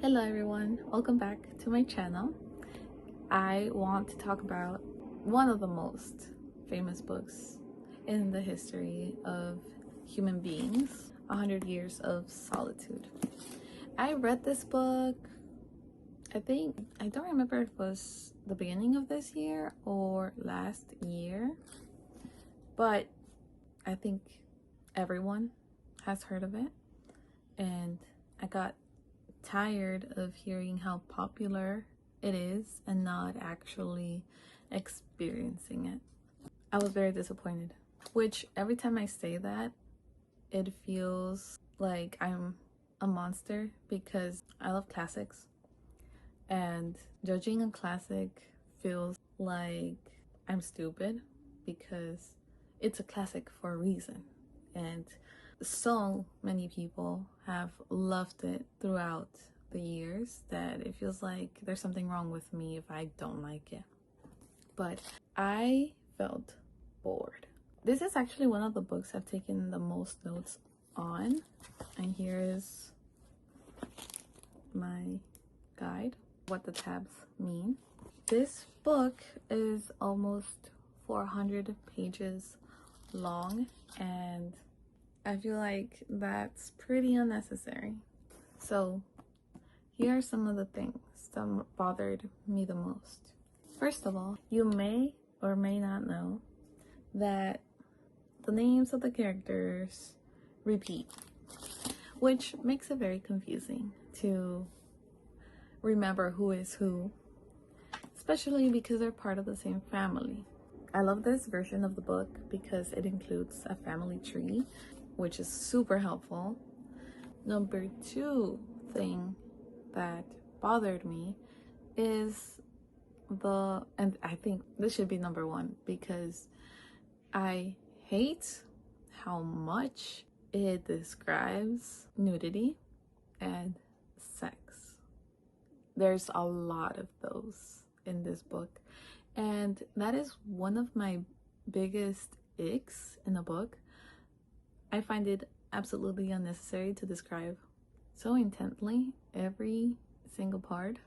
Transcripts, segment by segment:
Hello everyone, welcome back to my channel. I want to talk about one of the most famous books in the history of human beings, 100 Years of Solitude. I read this book, I don't remember if it was the beginning of this year or last year, but I think everyone has heard of it, and I got tired of hearing how popular it is and not actually experiencing it. I was very disappointed, which every time I say that, it feels like I'm a monster because I love classics, and judging a classic feels like I'm stupid because it's a classic for a reason, and so many people have loved it throughout the years that it feels like there's something wrong with me if I don't like it. But I felt bored. This is actually one of the books I've taken the most notes on, and here is my guide, what the tabs mean. This book is almost 400 pages long, and I feel like that's pretty unnecessary. So here are some of the things that bothered me the most. First of all, you may or may not know that the names of the characters repeat, which makes it very confusing to remember who is who, especially because they're part of the same family. I love this version of the book because it includes a family tree, which is super helpful. Number two thing that bothered me is and I think this should be number one because I hate how much it describes nudity and sex. There's a lot of those in this book, and that is one of my biggest icks in the book. I find it absolutely unnecessary to describe so intently every single part,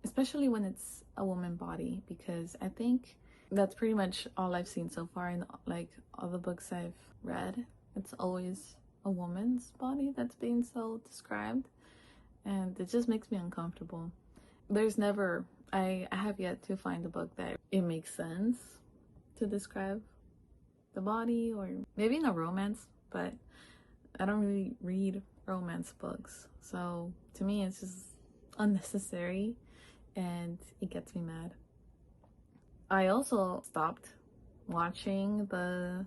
especially when it's a woman body, because I think that's pretty much all I've seen so far in like all the books I've read. It's always a woman's body that's being so described, and it just makes me uncomfortable. There's never, I have yet to find a book that it makes sense to describe the body, or maybe in a romance, but I don't really read romance books, so to me it's just unnecessary and it gets me mad. I also stopped watching the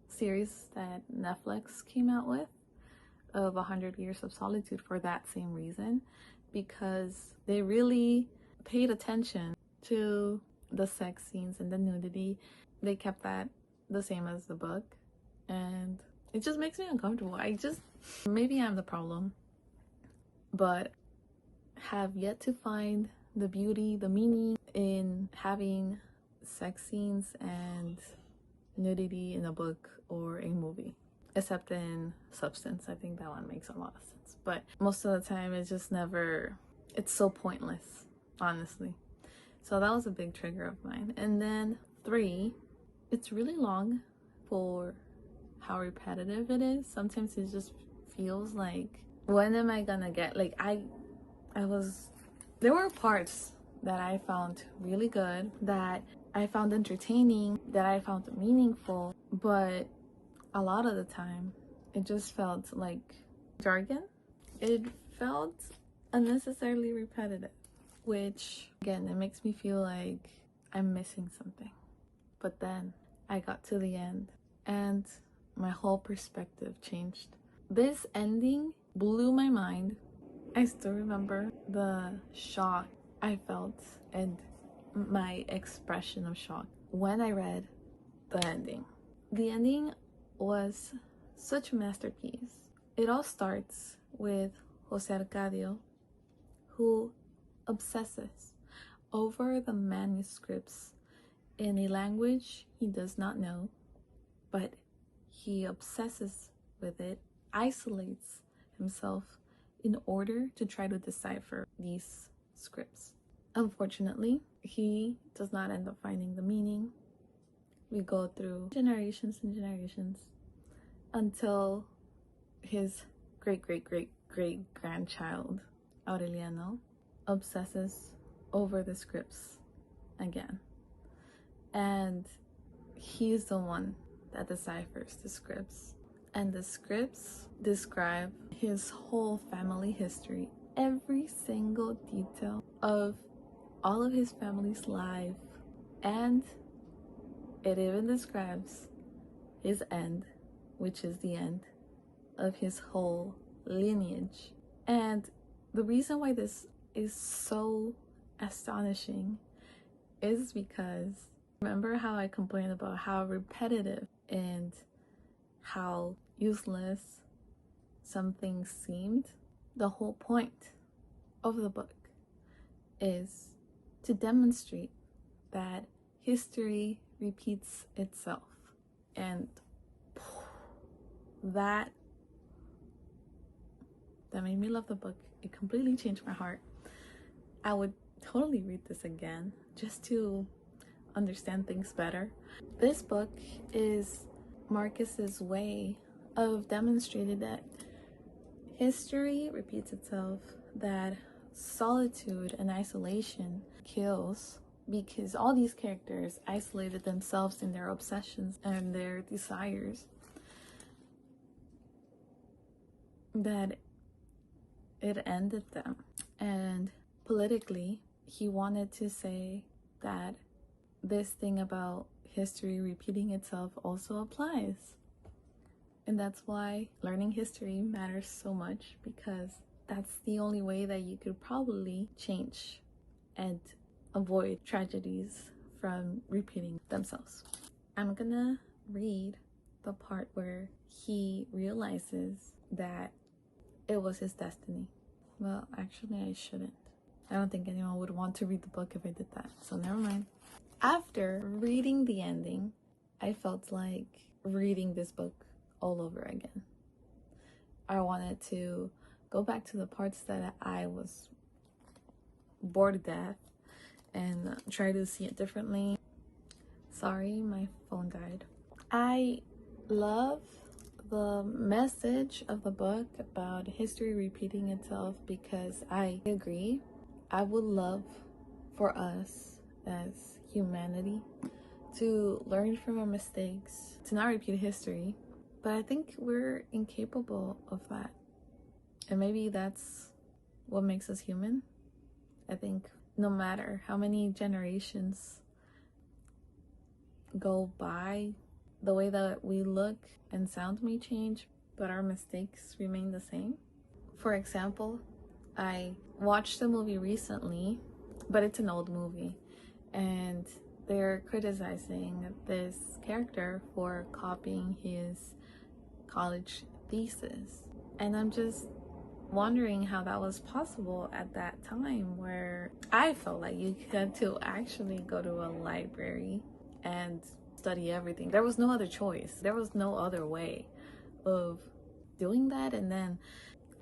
series that Netflix came out with of 100 Years of Solitude for that same reason, because they really paid attention to the sex scenes and the nudity. They kept that the same as the book, and it just makes me uncomfortable. Maybe I'm the problem, but have yet to find the beauty, the meaning in having sex scenes and nudity in a book or a movie, except in Substance. I think that one makes a lot of sense, but most of the time it's so pointless, honestly. So that was a big trigger of mine. And then 3, it's really long for how repetitive it is. Sometimes it just feels like, when am I gonna get, like, there were parts that I found really good, that I found entertaining, that I found meaningful, but a lot of the time it just felt like jargon. It felt unnecessarily repetitive, which again, it makes me feel like I'm missing something. But then I got to the end and my whole perspective changed. This ending blew my mind. I still remember the shock I felt and my expression of shock when I read the ending. The ending was such a masterpiece. It all starts with Jose Arcadio, who obsesses over the manuscripts in a language he does not know, but he obsesses with it, isolates himself in order to try to decipher these scripts. Unfortunately, he does not end up finding the meaning. We go through generations and generations until his great-great-great-great-grandchild, Aureliano, obsesses over the scripts again. And he's the one that deciphers the scripts. And the scripts describe his whole family history, every single detail of all of his family's life. And it even describes his end, which is the end of his whole lineage. And the reason why this is so astonishing is because remember how I complained about how repetitive and how useless some things seemed? The whole point of the book is to demonstrate that history repeats itself. And that made me love the book. It completely changed my heart. I would totally read this again just to understand things better. This book is Marcus's way of demonstrating that history repeats itself, that solitude and isolation kills, because all these characters isolated themselves in their obsessions and their desires, that it ended them. And politically, he wanted to say that this thing about history repeating itself also applies. And that's why learning history matters so much, because that's the only way that you could probably change and avoid tragedies from repeating themselves. I'm gonna read the part where he realizes that it was his destiny. Well, actually, I shouldn't. I don't think anyone would want to read the book if I did that, so never mind. After reading the ending, I felt like reading this book all over again. I wanted to go back to the parts that I was bored to death and try to see it differently. Sorry, my phone died. I love the message of the book about history repeating itself, because I agree. I would love for us as humanity to learn from our mistakes, to not repeat history, but I think we're incapable of that. And maybe that's what makes us human. I think no matter how many generations go by, the way that we look and sound may change, but our mistakes remain the same. For example, I watched a movie recently, but it's an old movie, and they're criticizing this character for copying his college thesis. And I'm just wondering how that was possible at that time, where I felt like you had to actually go to a library and study everything. There was no other choice. There was no other way of doing that. And then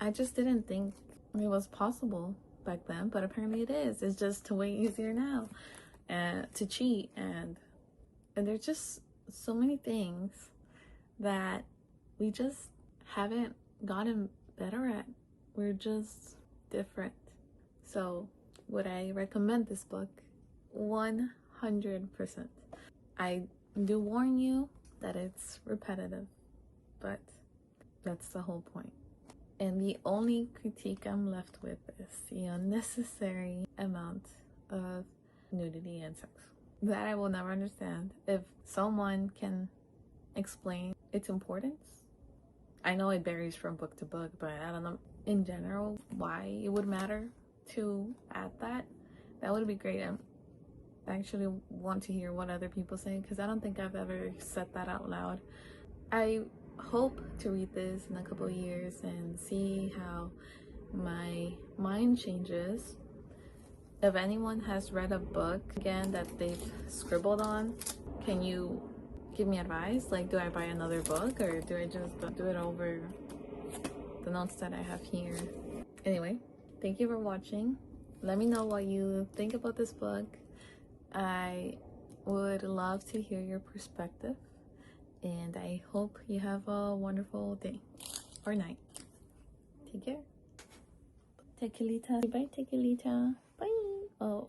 I just didn't think it was possible back then, but apparently it is. It's just way easier now to cheat, and there's just so many things that we just haven't gotten better at. We're just different. So would I recommend this book? 100%. I do warn you that it's repetitive, but that's the whole point. And the only critique I'm left with is the unnecessary amount of nudity and sex that I will never understand. If someone can explain its importance, I know it varies from book to book, but I don't know in general why it would matter to add that. That would be great. I actually want to hear what other people say, because I don't think I've ever said that out loud. I hope to read this in a couple of years and see how my mind changes. If anyone has read a book again that they've scribbled on, can you give me advice? Like, do I buy another book, or do I just do it over the notes that I have here? Anyway, thank you for watching. Let me know what you think about this book. I would love to hear your perspective, and I hope you have a wonderful day or night. Take care. Tequilita. Bye, Tequilita. Bye. Oh.